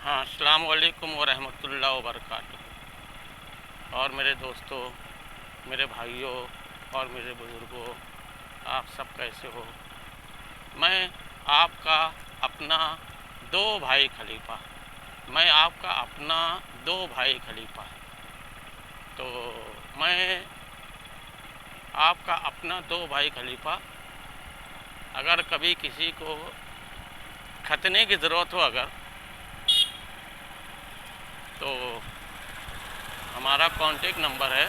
ہاں، السلام علیکم ورحمۃ اللہ وبرکاتہ۔ اور میرے دوستوں، میرے بھائیوں اور میرے بزرگوں، آپ سب کیسے ہو؟ میں آپ کا اپنا دو بھائی خلیفہ تو میں آپ کا اپنا دو بھائی خلیفہ اگر کبھی کسی کو ختنے کی ضرورت ہو تو ہمارا کانٹیکٹ نمبر ہے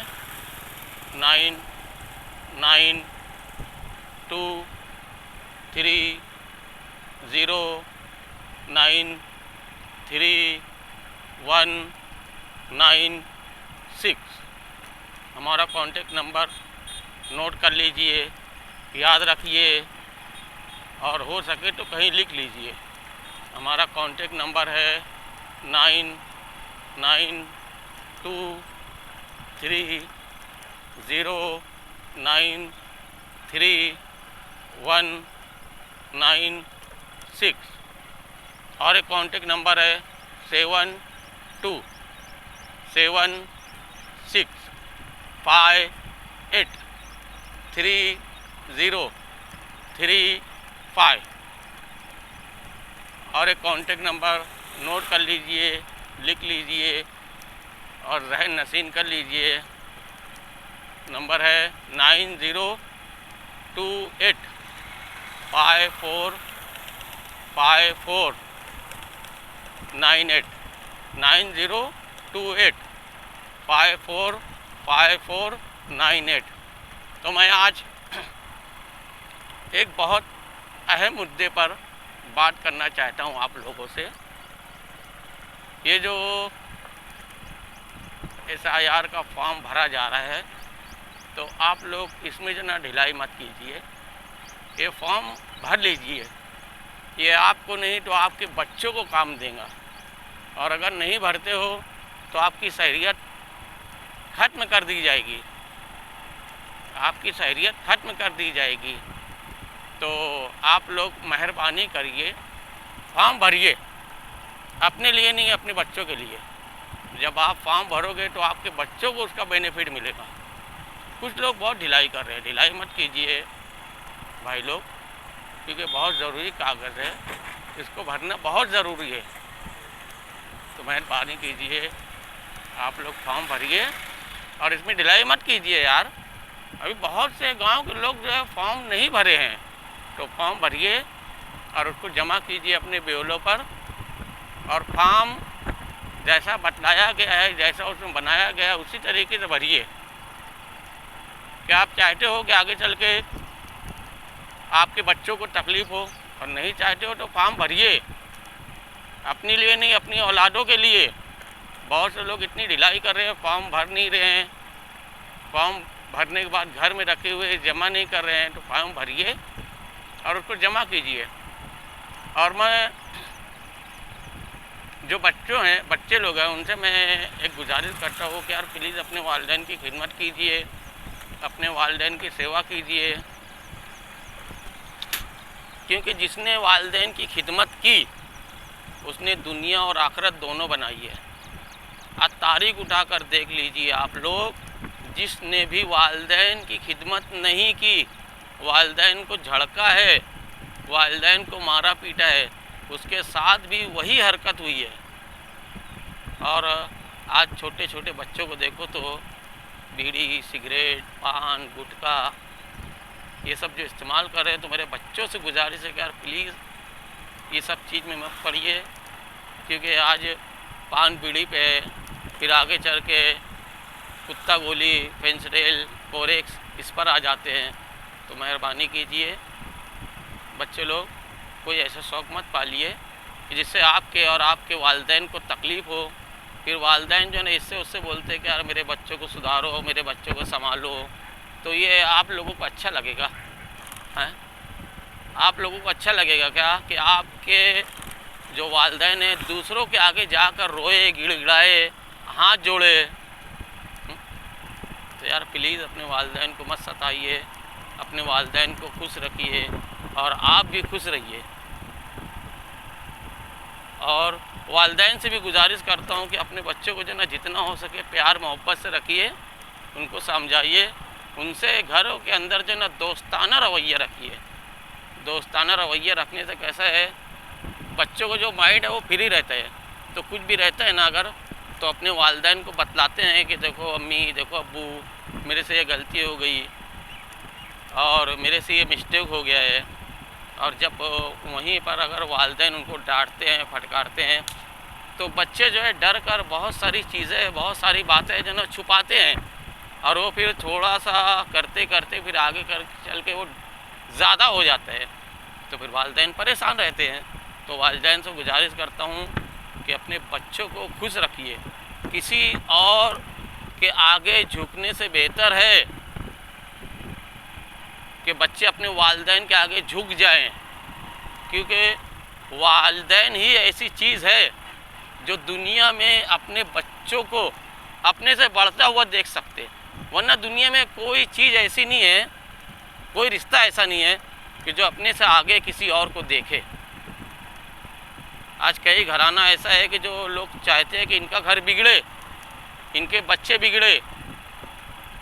9923093196۔ ہمارا کانٹیکٹ نمبر نوٹ کر لیجئے، یاد رکھیے، اور ہو سکے تو کہیں لکھ لیجئے۔ ہمارا کانٹیکٹ نمبر ہے 9923093196، اور ایک کانٹیکٹ نمبر ہے 7276583035، اور ایک کانٹیکٹ نمبر نوٹ کر لیجئے، لکھ لیجئے اور ذہن نشین کر لیجئے۔ نمبر ہے 9028545498، 9028545498۔ تو میں آج ایک بہت اہم مدعے پر بات کرنا چاہتا ہوں آپ لوگوں سے۔ یہ جو SIR کا فارم بھرا جا رہا ہے، تو آپ لوگ اس میں جو نا ڈھیلائی مت کیجیے، یہ فارم بھر لیجیے۔ یہ آپ کو نہیں تو آپ کے بچوں کو کام دے گا، اور اگر نہیں بھرتے ہو تو آپ کی شہریت ختم کر دی جائے گی، تو آپ لوگ مہربانی کریے فارم بھریے، اپنے لیے نہیں، اپنے بچوں کے لیے۔ جب آپ فارم بھرو گے تو آپ کے بچوں کو اس کا بینیفٹ ملے گا۔ کچھ لوگ بہت ڈھیلائی کر رہے ہیں، ڈھیلائی مت کیجیے بھائی لوگ، کیونکہ بہت ضروری کاغذ ہے، اس کو بھرنا بہت ضروری ہے۔ تو مہربانی کیجیے آپ لوگ فارم بھریے، اور اس میں ڈھیلائی مت کیجیے یار۔ ابھی بہت سے گاؤں کے لوگ جو ہے فارم نہیں بھرے ہیں، تو فارم بھریے اور اس کو جمع کیجیے اپنے بیولوں پر، اور فارم جیسا بتلایا گیا ہے، جیسا اس میں بنایا گیا ہے، اسی طریقے سے بھریے۔ کیا آپ چاہتے ہو کہ آگے چل کے آپ کے بچوں کو تکلیف ہو؟ اور نہیں چاہتے ہو تو فارم بھریے، اپنے لیے نہیں، اپنی اولادوں کے لیے۔ بہت سے لوگ اتنی ڈھیلائی کر رہے ہیں، فارم بھر نہیں رہے ہیں، فارم بھرنے کے بعد گھر میں رکھے ہوئے جمع نہیں کر رہے ہیں، تو فارم بھریے اور اس کو جمع کیجیے۔ اور میں جو بچے لوگ ہیں، ان سے میں ایک گزارش کرتا ہوں کہ یار پلیز اپنے والدین کی خدمت کیجیے، اپنے والدین کی سیوا کیجیے، کیونکہ جس نے والدین کی خدمت کی اس نے دنیا اور آخرت دونوں بنائی ہے۔ آج تاریخ اٹھا کر دیکھ لیجیے آپ لوگ، جس نے بھی والدین کی خدمت نہیں کی، والدین کو جھڑکا ہے، والدین کو مارا پیٹا ہے، اس کے ساتھ بھی وہی حرکت ہوئی ہے۔ اور آج چھوٹے چھوٹے بچوں کو دیکھو تو بیڑی، سگریٹ، پان، گٹکا، یہ سب جو استعمال کر رہے ہیں، تو میرے بچوں سے گزارش ہے کہ یار پلیز یہ سب چیز میں مت پڑیے، کیونکہ آج پان بیڑی پہ، پھر آگے چل کے کتا گولی، فینسڈیل، کورکس اس پر آ جاتے ہیں۔ تو مہربانی کیجیے بچے لوگ، کوئی ایسا شوق مت پالیے کہ جس سے آپ کے اور آپ کے والدین کو تکلیف ہو۔ پھر والدین جو ہے اس سے بولتے ہیں کہ یار میرے بچوں کو سدھارو، میرے بچوں کو سنبھالو، تو یہ آپ لوگوں کو اچھا لگے گا؟ آپ لوگوں کو اچھا لگے گا کیا کہ آپ کے جو والدین ہیں دوسروں کے آگے جا کر روئے، گڑ گڑائے، ہاتھ جوڑے؟ تو یار پلیز اپنے والدین کو مت ستائیے، اپنے والدین کو خوش رکھیے، اور آپ بھی خوش رہیے۔ اور والدین سے بھی گزارش کرتا ہوں کہ اپنے بچوں کو جو نا جتنا ہو سکے پیار محبت سے رکھیے، ان کو سمجھائیے، ان سے گھروں کے اندر جو نا دوستانہ رویہ رکھیے۔ دوستانہ رویہ رکھنے سے کیسا ہے، بچوں کو جو مائنڈ ہے وہ فری رہتا ہے، تو کچھ بھی رہتا ہے نا اگر تو اپنے والدین کو بتلاتے ہیں کہ دیکھو امی، دیکھو ابو، میرے سے یہ غلطی ہو گئی اور میرے سے یہ مسٹیک ہو گیا ہے۔ اور جب وہیں پر اگر والدین ان کو ڈانٹتے ہیں، پھٹکارتے ہیں، تو بچے جو ہے ڈر کر بہت ساری چیزیں، بہت ساری باتیں جو نا چھپاتے ہیں، اور وہ پھر تھوڑا سا کرتے کرتے پھر آگے چل کے وہ زیادہ ہو جاتا ہے، تو پھر والدین پریشان رہتے ہیں۔ تو والدین سے گزارش کرتا ہوں کہ اپنے بچوں کو خوش رکھیے، کسی اور کے آگے جھکنے سے بہتر ہے کہ بچے اپنے والدین کے آگے جھک جائیں، کیونکہ والدین ہی ایسی چیز ہے جو دنیا میں اپنے بچوں کو اپنے سے بڑھتا ہوا دیکھ سکتے، ورنہ دنیا میں کوئی چیز ایسی نہیں ہے، کوئی رشتہ ایسا نہیں ہے کہ جو اپنے سے آگے کسی اور کو دیکھے۔ آج کئی گھرانہ ایسا ہے کہ جو لوگ چاہتے ہیں کہ ان کا گھر بگڑے، ان کے بچے بگڑے،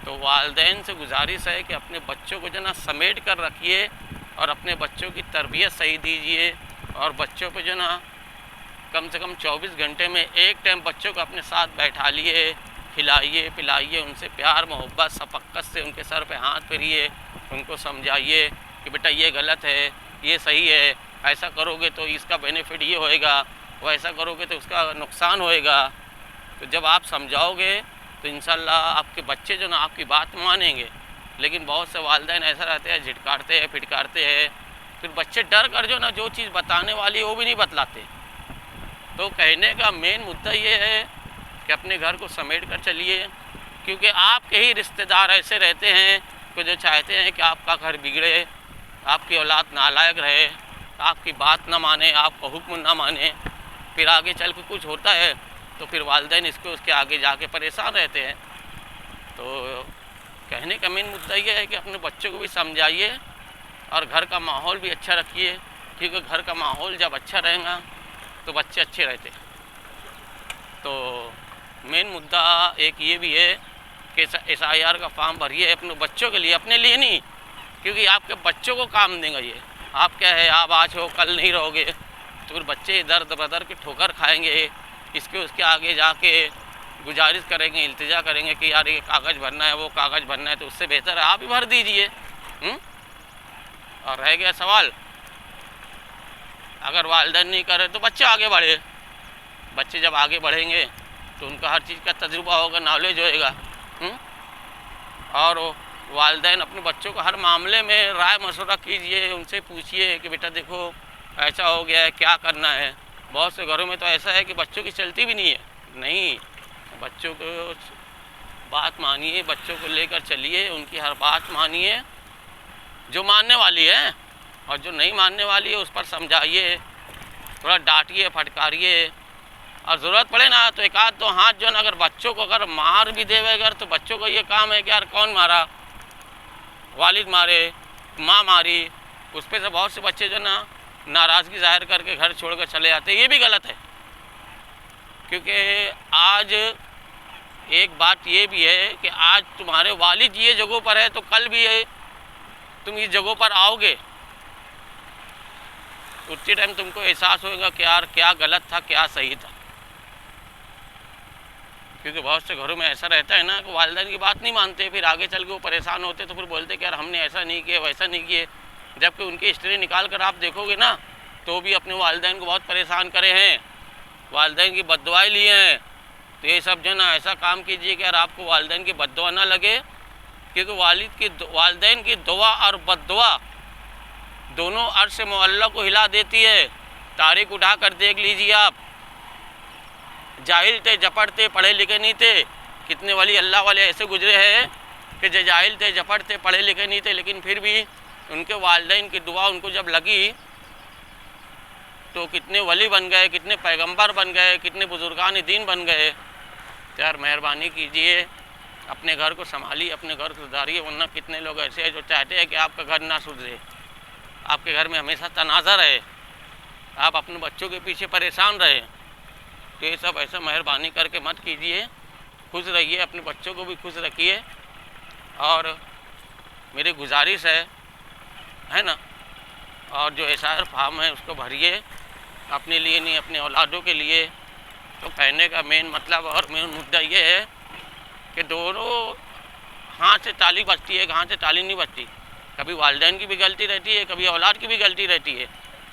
تو والدین سے گزارش ہے کہ اپنے بچوں کو جو نا سمیٹ کر رکھیے اور اپنے بچوں کی تربیت صحیح دیجیے، اور بچوں پہ جو نا کم سے کم 24 گھنٹے میں ایک ٹائم بچوں کو اپنے ساتھ بیٹھا لیے، کھلائیے پلائیے، ان سے پیار محبت شفقت سے ان کے سر پہ ہاتھ پھیریے، ان کو سمجھائیے کہ بیٹا یہ غلط ہے، یہ صحیح ہے، ایسا کرو گے تو اس کا بینیفٹ یہ ہوئے گا، وہ ایسا کرو گے تو اس کا نقصان ہوئے گا۔ تو جب آپ سمجھاؤ گے تو انشاءاللہ آپ کے بچے جو نا آپ کی بات مانیں گے۔ لیکن بہت سے والدین ایسا رہتے ہیں، جھٹکارتے ہیں، پھٹکارتے ہیں، پھر بچے ڈر کر جو نا جو چیز بتانے والی ہے وہ بھی نہیں بتلاتے۔ تو کہنے کا مین مدعا یہ ہے کہ اپنے گھر کو سمیٹ کر چلیے، کیونکہ آپ کے ہی رشتہ دار ایسے رہتے ہیں کہ جو چاہتے ہیں کہ آپ کا گھر بگڑے، آپ کی اولاد نالائق رہے، آپ کی بات نہ مانے، آپ کا حکم نہ مانے، پھر آگے چل کے کچھ ہوتا ہے تو پھر والدین اس کے آگے جا کے پریشان رہتے ہیں۔ تو کہنے کا مین مدعا یہ ہے کہ اپنے بچوں کو بھی سمجھائیے اور گھر کا ماحول بھی اچھا رکھیے، کیونکہ گھر کا ماحول جب اچھا رہے گا تو بچے اچھے رہتے ہیں۔ تو مین مدعا ایک یہ بھی ہے کہ SIR کا فارم بھریے اپنے بچوں کے لیے، اپنے لیے نہیں، کیونکہ آپ کے بچوں کو کام دیں گا یہ۔ آپ کیا ہے، آپ آج ہو کل نہیں رہو گے، تو پھر بچے ادھر بدر کے ٹھوکر کھائیں گے، اس کے آگے جا کے گزارش کریں گے، التجا کریں گے کہ یار یہ کاغذ بھرنا ہے، وہ کاغذ بھرنا ہے، تو اس سے بہتر ہے آپ ہی بھر دیجئے۔ اور رہ گیا سوال، اگر والدین نہیں کرے تو بچے آگے بڑھے، بچے جب آگے بڑھیں گے تو ان کا ہر چیز کا تجربہ ہوگا، نالج ہوئے گا، اور والدین اپنے بچوں کو ہر معاملے میں رائے مشورہ کیجئے، ان سے پوچھئے کہ بیٹا دیکھو ایسا ہو گیا ہے، کیا کرنا ہے۔ بہت سے گھروں میں تو ایسا ہے کہ بچوں کی چلتی بھی نہیں ہے، نہیں، بچوں کو بات مانیے، بچوں کو لے کر چلیے، ان کی ہر بات مانیے، جو ماننے والی ہے، اور جو نہیں ماننے والی ہے اس پر سمجھائیے، تھوڑا ڈانٹیے پھٹکاریے، اور ضرورت پڑے نا تو ایک آدھ دو ہاتھ جو نا اگر بچوں کو اگر مار بھی دے اگر، تو بچوں کو یہ کام ہے کہ یار کون مارا، والد مارے، ماں ماری، اس پہ سے بہت سے بچے جو نا ناراضگی ظاہر کر کے گھر چھوڑ کر چلے جاتے ہیں، یہ بھی غلط ہے۔ کیونکہ آج ایک بات یہ بھی ہے کہ آج تمہارے والد یہ جگہوں پر ہے تو کل بھی تم اس جگہوں پر آؤ گے، اسی ٹائم تم کو احساس ہوگا کہ یار کیا غلط تھا، کیا صحیح تھا۔ کیونکہ بہت سے گھروں میں ایسا رہتا ہے نا کہ والدین کی بات نہیں مانتے، پھر آگے چل کے وہ پریشان ہوتے تو پھر بولتے کہ یار ہم نے ایسا نہیں کیا، ویسا نہیں کیے، جبکہ ان کی ہسٹری نکال کر آپ دیکھو گے نا تو بھی اپنے والدین کو بہت پریشان کرے ہیں، والدین کی بد دعائیں لیے ہیں۔ تو یہ سب جو نا ایسا کام کیجئے کہ یار آپ کو والدین کی بد دعا نہ لگے، کیونکہ والدین کی دعا اور بد دعا دونوں عرش معلیٰ کو ہلا دیتی ہے۔ تاریخ اٹھا کر دیکھ لیجئے آپ، جاہل تھے، جپٹ تھے، پڑھے لکھے نہیں تھے، کتنے ولی اللہ والے ایسے گزرے ہیں کہ جو جاہل تھے، جپٹ تھے، پڑھے لکھے نہیں تھے، لیکن پھر بھی ان کے والدین کی دعا ان کو جب لگی تو کتنے ولی بن گئے، کتنے پیغمبر بن گئے، کتنے بزرگان دین بن گئے۔ تو یار مہربانی کیجئے، اپنے گھر کو سنبھالیے، اپنے گھر کو سدھاریے، ورنہ کتنے لوگ ایسے ہیں جو چاہتے ہیں کہ آپ کا گھر نہ سدھرے، آپ کے گھر میں ہمیشہ تنازع ہے۔ آپ اپنے بچوں کے پیچھے پریشان رہے، تو یہ سب ایسا مہربانی کر کے مت کیجیے، خوش رہیے، اپنے بچوں کو بھی خوش رکھیے، اور میری گزارش ہے نا، اور جو SIR فارم ہے اس کو بھریے، اپنے لیے نہیں اپنے اولادوں کے لیے۔ تو کہنے کا مین مطلب اور مین مدعا یہ ہے کہ دونوں ہاتھ سے تالی بجتی ہے، ایک ہاتھ سے تالی نہیں بجتی، کبھی والدین کی بھی غلطی رہتی ہے، کبھی اولاد کی بھی غلطی رہتی ہے۔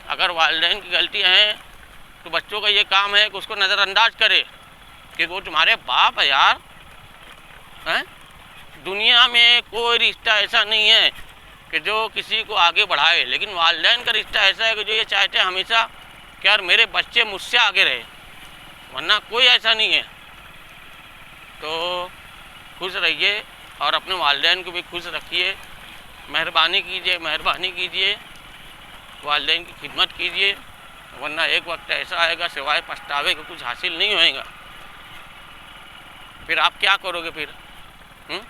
اگر والدین کی غلطیاں ہیں تو بچوں کا یہ کام ہے کہ اس کو نظر انداز کرے کہ وہ تمہارے باپ ہے یار، دنیا میں کوئی رشتہ ایسا نہیں ہے کہ جو کسی کو آگے بڑھائے، لیکن والدین کا رشتہ ایسا ہے کہ جو یہ چاہتے ہیں ہمیشہ کہ یار میرے بچے مجھ سے آگے رہے، ورنہ کوئی ایسا نہیں ہے۔ تو خوش رہیے اور اپنے والدین کو بھی خوش رکھیے، مہربانی کیجیے، والدین کی خدمت کیجیے، ورنہ ایک وقت ایسا آئے گا سوائے پچھتاوے کا کچھ حاصل نہیں ہوئے گا۔ پھر آپ کیا کرو گے پھر؟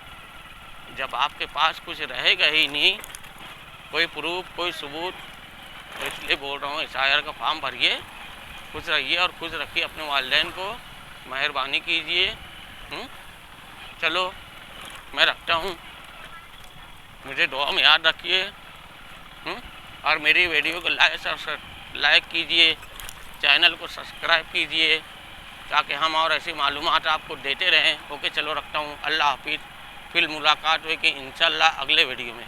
جب آپ کے پاس کچھ رہے گا ہی نہیں، کوئی پروف، کوئی ثبوت، تو اس لیے بول رہا ہوں SIR کا فارم بھریے، خوش رہیے اور خوش رکھیے اپنے والدین کو، مہربانی کیجیے۔ چلو میں رکھتا ہوں، مجھے دعا میں یاد رکھیے، اور میری ویڈیو کو لائک کیجیے، چینل کو سبسکرائب کیجیے تاکہ ہم اور ایسی معلومات آپ کو دیتے رہیں۔ اوکے چلو رکھتا ہوں، اللہ حافظ، پھر ملاقات ہوئے کہ انشاءاللہ اگلے ویڈیو میں۔